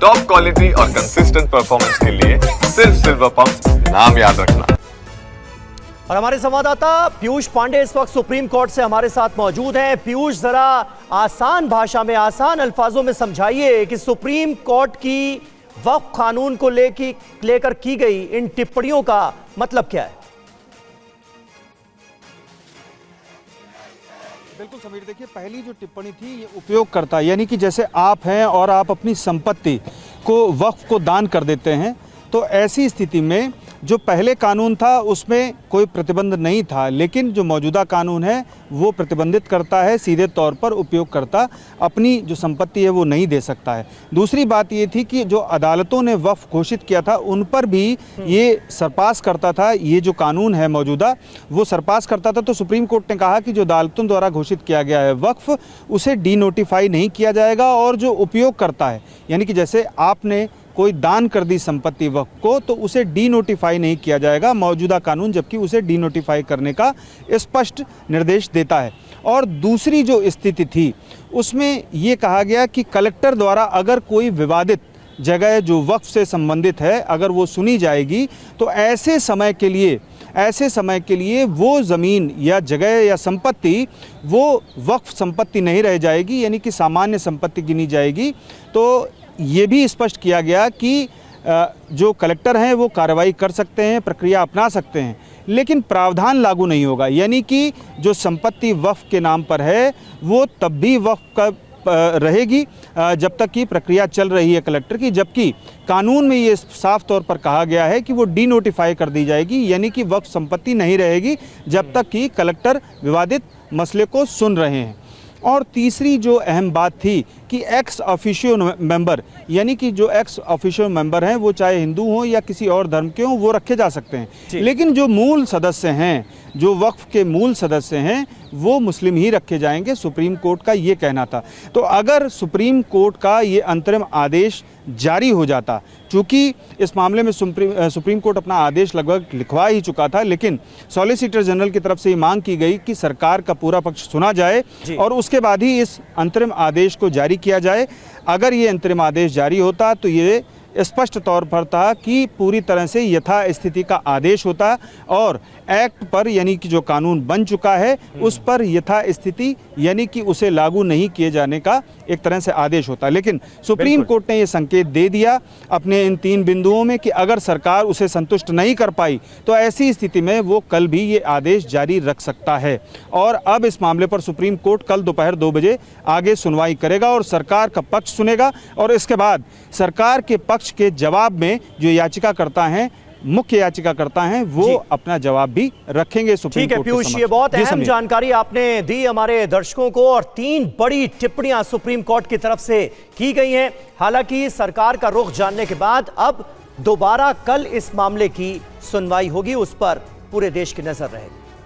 Top quality और consistent performance के लिए सिर्फ सिल्वर पंप्स, नाम याद रखना। और हमारे संवाददाता पीयूष पांडे इस वक्त सुप्रीम कोर्ट से हमारे साथ मौजूद हैं। पीयूष, जरा आसान भाषा में, आसान अल्फाजों में समझाइए कि सुप्रीम कोर्ट की वक्फ कानून को लेकर की गई इन टिप्पणियों का मतलब क्या है? बिल्कुल समीर, देखिए पहली जो टिप्पणी थी ये उपयोगकर्ता, यानी कि जैसे आप हैं और आप अपनी संपत्ति को वक्फ को दान कर देते हैं, तो ऐसी स्थिति में जो पहले कानून था उसमें कोई प्रतिबंध नहीं था, लेकिन जो मौजूदा कानून है वो प्रतिबंधित करता है सीधे तौर पर उपयोगकर्ता अपनी जो संपत्ति है वो नहीं दे सकता है। दूसरी बात ये थी कि जो अदालतों ने वक्फ घोषित किया था उन पर भी ये सरपास करता था, ये जो कानून है मौजूदा वो सरपास करता था। तो सुप्रीम कोर्ट ने कहा कि जो अदालतों द्वारा घोषित किया गया है वक्फ, उसे डीनोटिफाई नहीं किया जाएगा, और जो उपयोगकर्ता है, यानी कि जैसे आपने कोई दान कर दी संपत्ति वक्फ को, तो उसे डीनोटिफाई नहीं किया जाएगा मौजूदा कानून, जबकि उसे डीनोटिफाई करने का स्पष्ट निर्देश देता है। और दूसरी जो स्थिति थी उसमें ये कहा गया कि कलेक्टर द्वारा अगर कोई विवादित जगह जो वक्फ से संबंधित है अगर वो सुनी जाएगी, तो ऐसे समय के लिए वो ज़मीन या जगह या संपत्ति वो वक्फ संपत्ति नहीं रह जाएगी, यानी कि सामान्य संपत्ति गिनी जाएगी। तो ये भी स्पष्ट किया गया कि जो कलेक्टर हैं वो कार्रवाई कर सकते हैं, प्रक्रिया अपना सकते हैं, लेकिन प्रावधान लागू नहीं होगा। यानी कि जो संपत्ति वक्फ के नाम पर है वो तब भी वक्फ का रहेगी जब तक कि प्रक्रिया चल रही है कलेक्टर की, जबकि कानून में ये साफ तौर पर कहा गया है कि वो डीनोटिफाई कर दी जाएगी, यानी कि वक्फ संपत्ति नहीं रहेगी जब तक कि कलेक्टर विवादित मसले को सुन रहे हैं। और तीसरी जो अहम बात थी कि एक्स ऑफिशियो मेंबर, यानी कि जो एक्स ऑफिशियो मेंबर हैं वो चाहे हिंदू हों या किसी और धर्म के हों वो रखे जा सकते हैं, लेकिन जो मूल सदस्य हैं, जो वक्फ के मूल सदस्य हैं, वो मुस्लिम ही रखे जाएंगे। सुप्रीम कोर्ट का ये कहना था। तो अगर सुप्रीम कोर्ट का ये अंतरिम आदेश जारी हो जाता, चूँकि इस मामले में सुप्रीम कोर्ट अपना आदेश लगभग लिखवा ही चुका था, लेकिन सॉलिसिटर जनरल की तरफ से ये मांग की गई कि सरकार का पूरा पक्ष सुना जाए और उसके बाद ही इस अंतरिम आदेश को जारी किया जाए। अगर ये अंतरिम आदेश जारी होता तो ये स्पष्ट तौर पर था कि पूरी तरह से यथास्थिति का आदेश होता और एक्ट पर, यानी कि जो कानून बन चुका है उस पर यथास्थिति, यानी कि उसे लागू नहीं किए जाने का एक तरह से आदेश होता। लेकिन सुप्रीम कोर्ट ने ये संकेत दे दिया अपने इन 3 बिंदुओं में कि अगर सरकार उसे संतुष्ट नहीं कर पाई तो ऐसी स्थिति में वो कल भी ये आदेश जारी रख सकता है। और अब इस मामले पर सुप्रीम कोर्ट कल दोपहर 2 बजे आगे सुनवाई करेगा और सरकार का पक्ष सुनेगा, और इसके बाद सरकार के पक्ष के जवाब में जो याचिकाकर्ता हैं, मुख्य याचिकाकर्ता हैं, वो अपना जवाब भी रखेंगे सुप्रीम कोर्ट के समक्ष। पीयूष, ये बहुत अहम जानकारी आपने दी हमारे दर्शकों को, और 3 बड़ी टिप्पणियां सुप्रीम कोर्ट की तरफ से की गई हैं। हालांकि सरकार का रुख जानने के बाद अब दोबारा कल इस मामले की सुनवाई होगी, उस पर पूरे देश की नजर रहेगी।